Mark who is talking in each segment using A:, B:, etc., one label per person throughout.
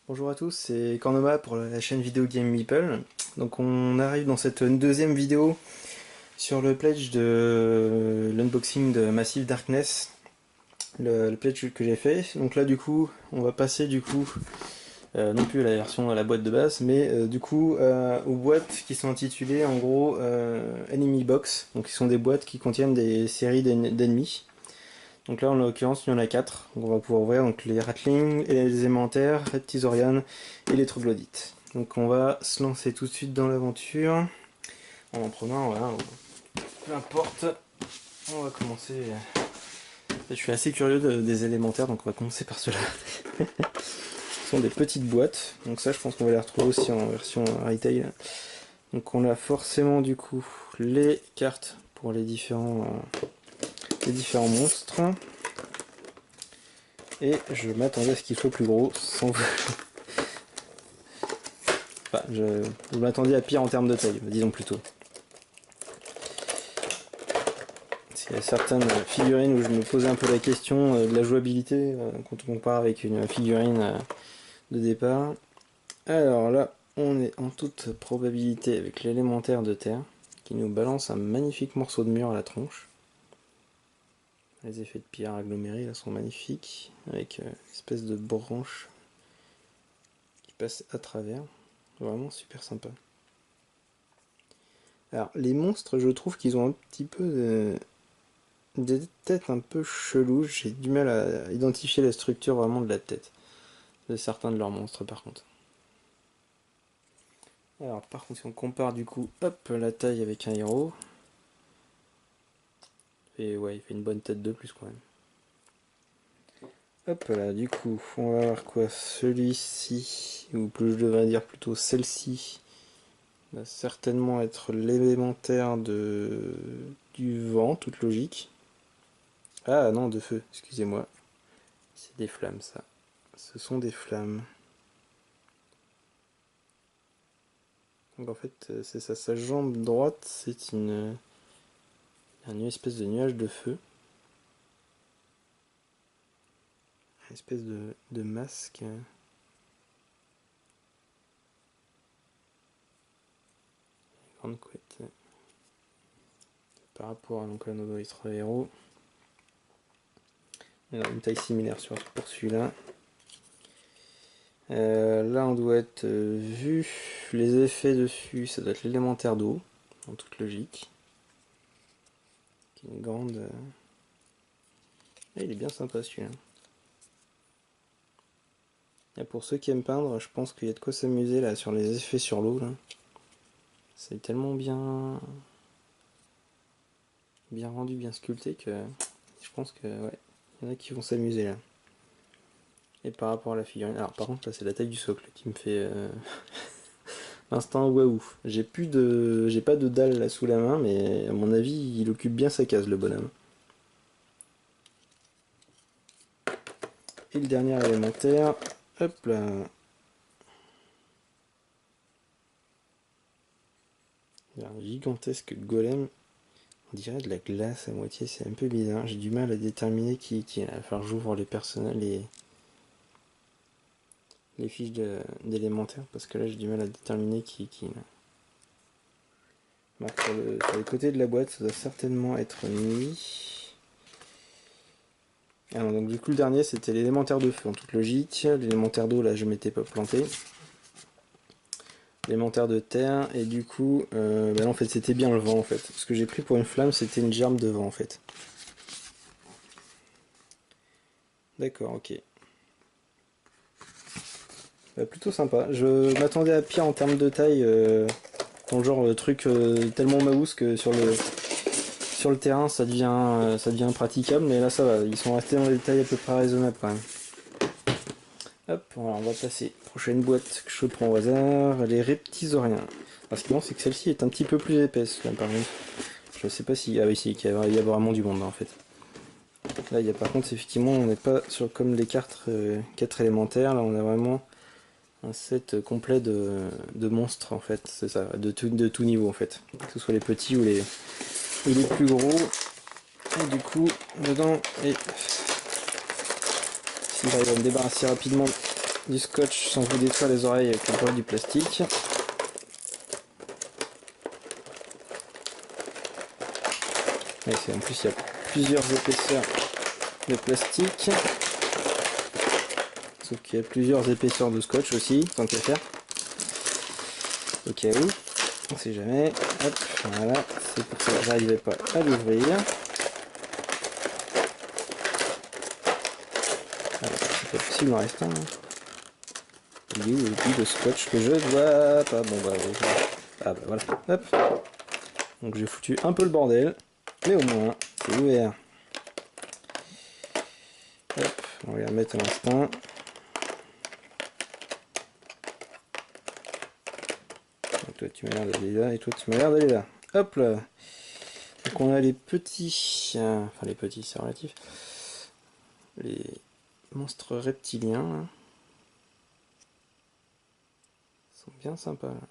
A: Bonjour à tous, c'est Kornoma pour la chaîne vidéo Game Meeple. Donc on arrive dans cette deuxième vidéo sur le pledge de l'unboxing de Massive Darkness, le pledge que j'ai fait. Donc là du coup on va passer non plus à la version à la boîte de base, mais aux boîtes qui sont intitulées en gros Enemy Box. Donc qui sont des boîtes qui contiennent des séries d'ennemis. Donc là en l'occurrence il y en a 4, donc on va pouvoir ouvrir donc les Ratlings, les Élémentaires, Reptisorian et les Troglodytes. Donc on va se lancer tout de suite dans l'aventure, en prenant, voilà, peu importe, on va commencer, je suis assez curieux des Élémentaires, donc on va commencer par ceux-là. Ce sont des petites boîtes, donc ça je pense qu'on va les retrouver aussi en version retail. Donc on a forcément du coup les cartes pour les différents monstres. Et je m'attendais à ce qu'il soit plus gros, sans... enfin, je m'attendais à pire en termes de taille, disons plutôt. Il y a certaines figurines où je me posais un peu la question de la jouabilité quand on compare avec une figurine de départ. Alors là, on est en toute probabilité avec l'élémentaire de terre qui nous balance un magnifique morceau de mur à la tronche. Les effets de pierre agglomérés là sont magnifiques, avec une espèce de branche qui passe à travers. Vraiment super sympa. Alors les monstres, je trouve qu'ils ont un petit peu des têtes un peu cheloues. J'ai du mal à identifier la structure vraiment de la tête de certains de leurs monstres par contre. Alors par contre si on compare du coup, hop, la taille avec un héros, et ouais, il fait une bonne tête de plus quand même. Hop là, du coup, on va voir quoi, celui-ci, ou plus je devrais dire plutôt celle-ci, va certainement être l'élémentaire du vent, toute logique. Ah non, de feu, excusez-moi. C'est des flammes ça. Ce sont des flammes. Donc en fait, c'est ça, sa jambe droite, c'est une espèce de nuage de feu. Une espèce de masque. Grande couette. Par rapport à, donc, à nos autres héros. Alors, une taille similaire pour celui-là. Là on doit être vu les effets dessus, ça doit être l'élémentaire d'eau, en toute logique. Une grande... Ah, il est bien sympa celui-là. Et pour ceux qui aiment peindre, je pense qu'il y a de quoi s'amuser là sur les effets sur l'eau. C'est tellement bien rendu, bien sculpté que je pense que ouais, il y en a qui vont s'amuser là. Et par rapport à la figurine, alors par contre là c'est la taille du socle qui me fait instant waouh. J'ai pas de dalle là sous la main, mais à mon avis il occupe bien sa case le bonhomme. Et le dernier élémentaire, hop là. Il y a un gigantesque golem, on dirait de la glace à moitié, c'est un peu bizarre. J'ai du mal à déterminer qui est qui. Il va falloir que j'ouvre les personnages, les fiches d'élémentaire, parce que là j'ai du mal à déterminer qui est qui. Là. Marque sur les côtés de la boîte, ça doit certainement être mis. Alors donc du coup le dernier c'était l'élémentaire de feu en toute logique. L'élémentaire d'eau là je m'étais pas planté. L'élémentaire de terre, et du coup bah là, en fait c'était bien le vent en fait. Ce que j'ai pris pour une flamme c'était une gerbe de vent en fait. D'accord, ok. Bah, plutôt sympa. Je m'attendais à pire en termes de taille, dans le genre truc tellement maousse que sur le terrain ça devient impraticable, mais là ça va, ils sont restés dans des tailles à peu près raisonnables quand même. Hop, voilà, on va passer. Prochaine boîte que je prends au hasard, les Reptisoriens. Alors ce qui est bon, c'est que celle-ci est un petit peu plus épaisse là par contre. Je sais pas si... Ah oui, si, il y a vraiment du monde là, en fait. Là, il y a par contre, effectivement, on n'est pas sur comme les cartes 4 élémentaires, là on a vraiment un set complet de monstres en fait, c'est ça, de tout niveau en fait. Que ce soit les petits ou les plus gros. Et du coup, dedans, et s'il arrive à me débarrasser rapidement du scotch sans vous détruire les oreilles avec le bruit du plastique. Et en plus il y a plusieurs épaisseurs de plastique. Sauf qu'il y a plusieurs épaisseurs de scotch aussi, tant qu'à faire. Au cas où, on sait jamais. Hop, voilà, c'est pour ça que j'arrivais pas à l'ouvrir. C'est pas possible d'en rester un. Il est où le scotch que je dois pas. Bon bah oui. Ah bah voilà. Hop. Donc j'ai foutu un peu le bordel. Mais au moins, c'est ouvert. Hop, on va les remettre à l'instant. Toi tu m'as l'air d'aller là et toi tu m'as l'air d'aller là. Hop là. Donc on a les petits, enfin les petits c'est relatif, les monstres reptiliens là. Ils sont bien sympas là.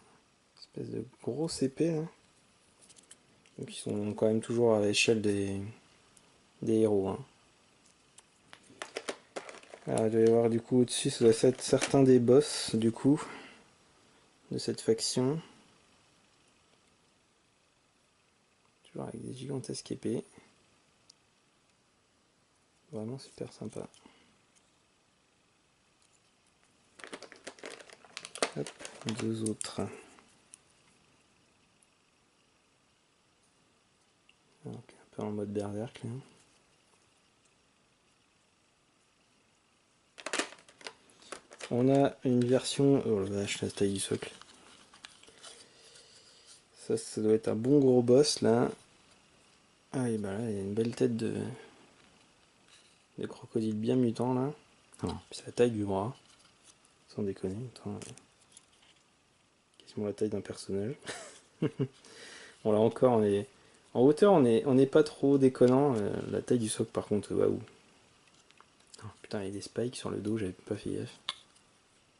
A: Espèce de gros épées là. Donc ils sont quand même toujours à l'échelle des héros. Hein. Alors, il doit y avoir du coup au-dessus, ça doit être certains des boss du coup de cette faction. Toujours avec des gigantesques épées. Vraiment super sympa. Hop, deux autres. Donc, un peu en mode berserk là. On a une version... Oh la vache, la taille du socle. Ça doit être un bon gros boss là. Ah et bah là, il y a une belle tête de crocodile bien mutant là. C'est la taille du bras. Sans déconner. Attends, quasiment la taille d'un personnage. Bon là encore, on est... En hauteur, on est pas trop déconnant. La taille du socle par contre, waouh. Oh, putain, il y a des spikes sur le dos, j'avais pas fait gaffe.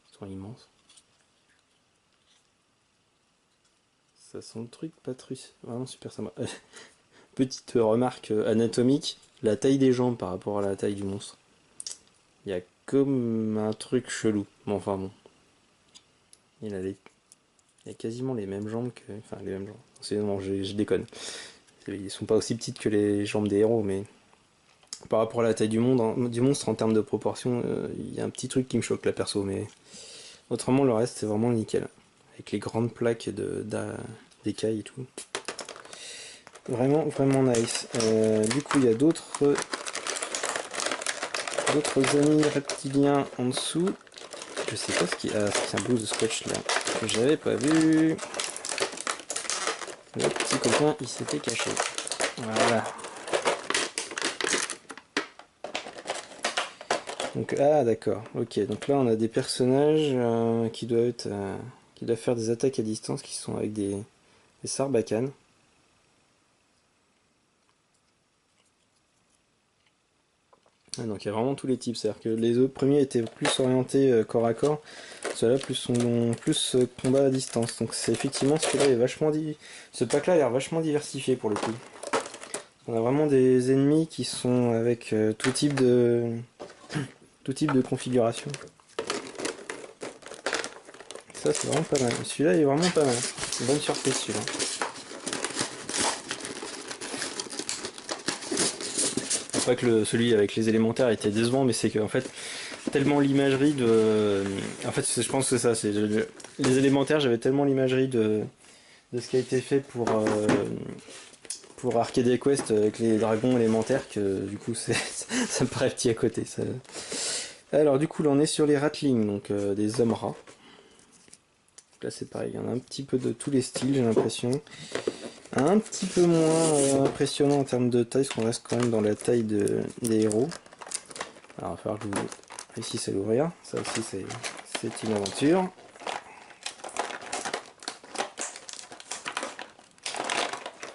A: Ils sont immenses. Ça sent le truc, Patrus. Vraiment super sympa. Petite remarque anatomique, la taille des jambes par rapport à la taille du monstre. Il y a comme un truc chelou. Mais enfin bon. Il a quasiment les mêmes jambes que... Enfin, les mêmes jambes. C'est non, je déconne. Ils sont pas aussi petites que les jambes des héros, mais... Par rapport à la taille du monstre, en termes de proportion, il y a un petit truc qui me choque là perso, mais... Autrement, le reste, c'est vraiment nickel. Avec les grandes plaques d'écailles et tout. Vraiment, vraiment nice. Du coup, il y a d'autres amis reptiliens en dessous. Je sais pas ce qui... Ah, c'est un bout de scotch là. Que j'avais pas vu. Le petit copain, il s'était caché. Voilà. Donc, ah d'accord, ok. Donc là, on a des personnages qui doivent faire des attaques à distance, qui sont avec des sarbacanes. Ah, donc il y a vraiment tous les types, c'est-à-dire que les autres premiers étaient plus orientés corps à corps, ceux-là sont plus combat à distance. Donc c'est effectivement celui-là est vachement ce pack-là a l'air vachement diversifié pour le coup. On a vraiment des ennemis qui sont avec tout type de configuration. Ça c'est vraiment pas mal. Celui-là est vraiment pas mal. Une bonne surprise celui-là. Pas que celui avec les élémentaires était décevant, mais c'est que en fait tellement l'imagerie de... En fait je pense que c'est ça, c'est les élémentaires, j'avais tellement l'imagerie de ce qui a été fait pour Arcadia Quest avec les dragons élémentaires que du coup ça me paraît petit à côté. Ça. Alors du coup là on est sur les ratlings, donc des hommes rats. Là c'est pareil, il y en a un petit peu de tous les styles j'ai l'impression. Un petit peu moins impressionnant en termes de taille, parce qu'on reste quand même dans la taille des héros. Alors il va falloir que vous réussissiez à l'ouvrir, ça aussi c'est une aventure.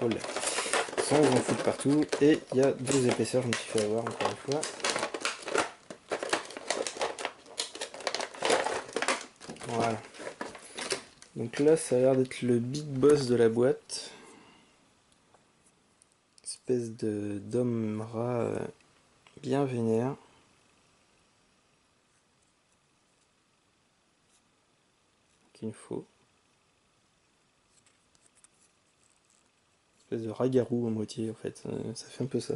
A: Oh là. Sans en foutre partout, et il y a deux épaisseurs, je me suis fait avoir encore une fois. Voilà. Donc là ça a l'air d'être le big boss de la boîte. Espèce d'homme rat bien vénère. une faux. Une espèce de ragarou à moitié en fait, ça fait un peu ça.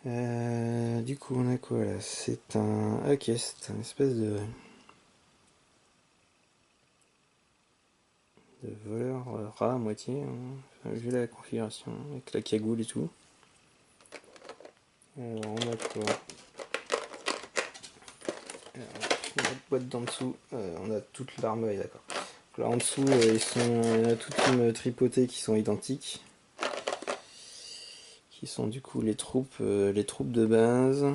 A: Du coup on a quoi là? C'est un... Ok, c'est un espèce de voleur rat à moitié, hein. Enfin, vu la configuration, avec la cagoule et tout. Alors on a quoi? Alors, la boîte d'en dessous, on a toute l'arme, ouais, d'accord. Là en dessous, il y en a toute une tripotée qui sont identiques. Qui sont du coup les troupes de base.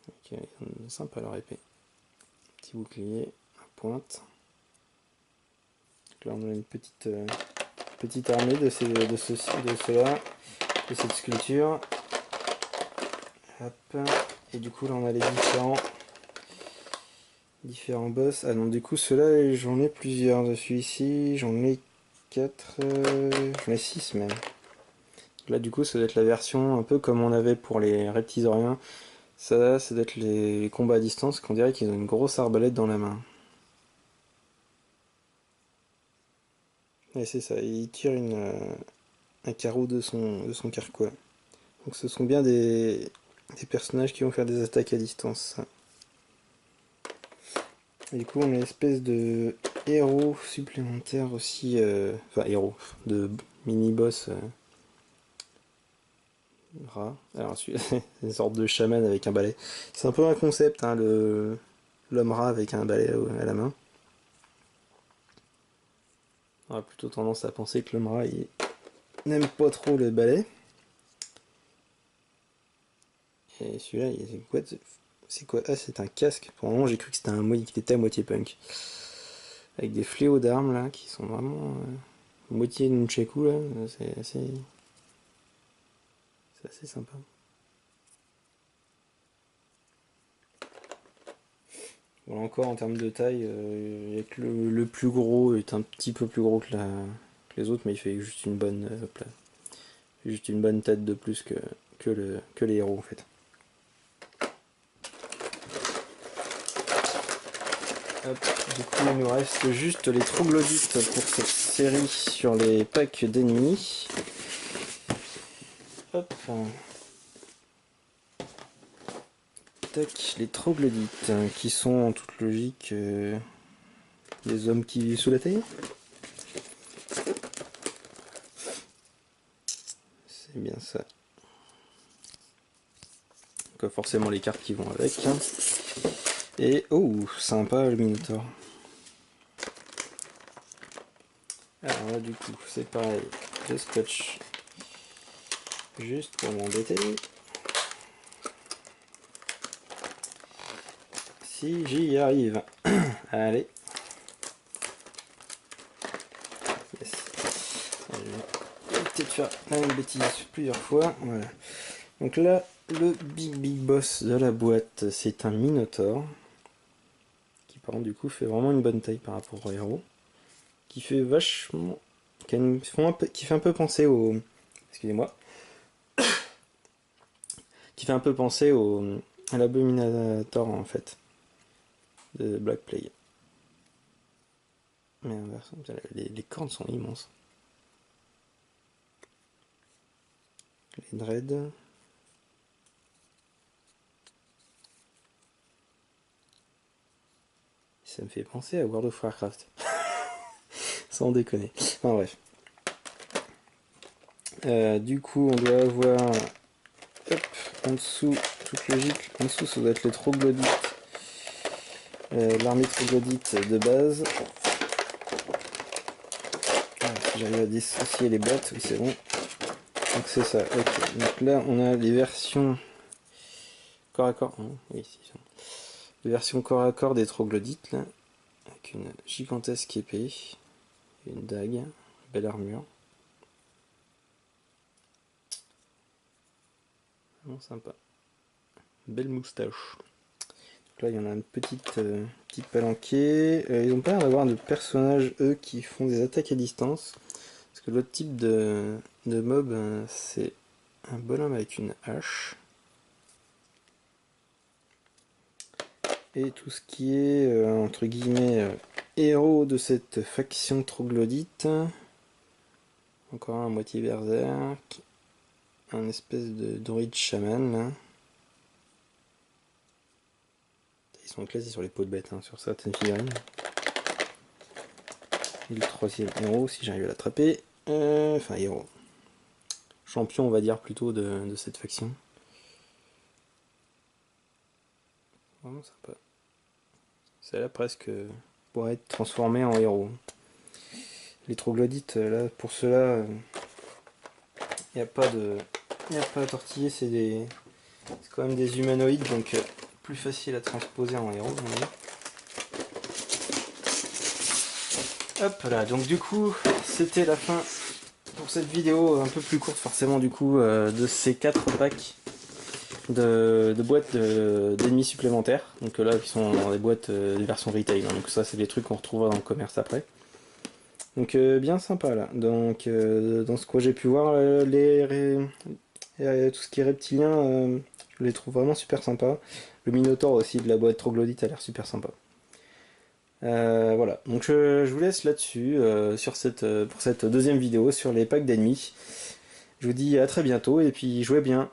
A: Ok, sympa leur épée. Petit bouclier à pointe. Donc là on a une petite armée de ceux-là, de cette sculpture. Hop. Et du coup là on a les différents boss. Ah non, du coup ceux-là j'en ai plusieurs dessus ici. J'en ai 4, j'en ai 6 même. Là du coup ça doit être la version un peu comme on avait pour les reptisauriens. Ça doit être les combats à distance, qu'on dirait qu'ils ont une grosse arbalète dans la main. Et c'est ça, il tire un carreau de son carquois. Donc ce sont bien des personnages qui vont faire des attaques à distance. Et du coup on a une espèce de héros supplémentaire aussi, enfin héros, de mini-boss rat. Alors celui-là, c'est une sorte de chaman avec un balai. C'est un peu un concept, hein, l'homme rat avec un balai à la main. On aurait plutôt tendance à penser que l'homme rat il n'aime pas trop le balai. Et celui-là, c'est quoi? Ah, c'est un casque. Pour le moment, j'ai cru que c'était un qui était à moitié punk. Avec des fléaux d'armes là, qui sont vraiment moitié nunchaku là. C'est assez sympa. Voilà, encore en termes de taille, le plus gros est un petit peu plus gros que les autres, mais il fait juste une bonne, juste une bonne tête de plus que les héros en fait. Hop, du coup il nous reste juste les troglodytes pour cette série sur les packs d'ennemis. Hop. Tac, les troglodytes, qui sont en toute logique des hommes qui vivent sous la terre. C'est bien ça. Donc forcément les cartes qui vont avec. Et oh, sympa le Minotaur. Alors là du coup c'est pareil, le scotch juste pour m'embêter. Si j'y arrive. Allez. Yes. Je vais peut-être faire la même bêtise plusieurs fois. Voilà. Donc là, le big boss de la boîte, c'est un Minotaur. Qui par contre du coup fait vraiment une bonne taille par rapport au héros. Qui fait vachement... qui fait un peu penser au... Excusez-moi. Qui fait un peu penser à l'Abominator en fait. De Black Plague. Mais inverse, les cornes sont immenses. Les dreads. Ça me fait penser à World of Warcraft. Sans déconner. Enfin bref. Du coup, on doit avoir... Hop, en dessous, toute logique, en dessous ça doit être les troglodytes. L'armée troglodyte de base. Ah, si j'arrive à dissocier les boîtes, oui c'est bon. Donc c'est ça, ok. Donc là on a les versions corps à corps. Oui, si, les versions corps à corps des troglodytes là. Avec une gigantesque épée. Une dague. Belle armure. Vraiment sympa. Belle moustache. Donc là il y en a une petite palanquée. Ils n'ont pas l'air d'avoir de personnages eux qui font des attaques à distance. Parce que l'autre type de mob c'est un bonhomme avec une hache. et tout ce qui est entre guillemets héros de cette faction troglodyte. Encore un à moitié berserk, un espèce de druide chaman là. Ils sont classés sur les peaux de bête hein, sur certaines figurines. Et le troisième héros si j'arrive à l'attraper. Enfin héros. Champion on va dire plutôt de cette faction. Vraiment sympa. Celle-là presque pourrait être transformée en héros. Les troglodytes, là, pour ceux-là, il n'y a pas de. Il n'y a pas à tortiller, c'est quand même des humanoïdes, donc plus facile à transposer en héros. Hop là, donc du coup, c'était la fin pour cette vidéo un peu plus courte forcément du coup de ces 4 packs de boîtes d'ennemis supplémentaires. Donc là, qui sont dans des boîtes des versions retail. Hein, donc ça, c'est des trucs qu'on retrouvera dans le commerce après. Donc bien sympa là. Donc dans ce que j'ai pu voir, tout ce qui est reptilien, je les trouve vraiment super sympa. Le Minotaur aussi de la boîte troglodyte a l'air super sympa. Voilà, donc je vous laisse là-dessus pour cette deuxième vidéo sur les packs d'ennemis. Je vous dis à très bientôt et puis jouez bien.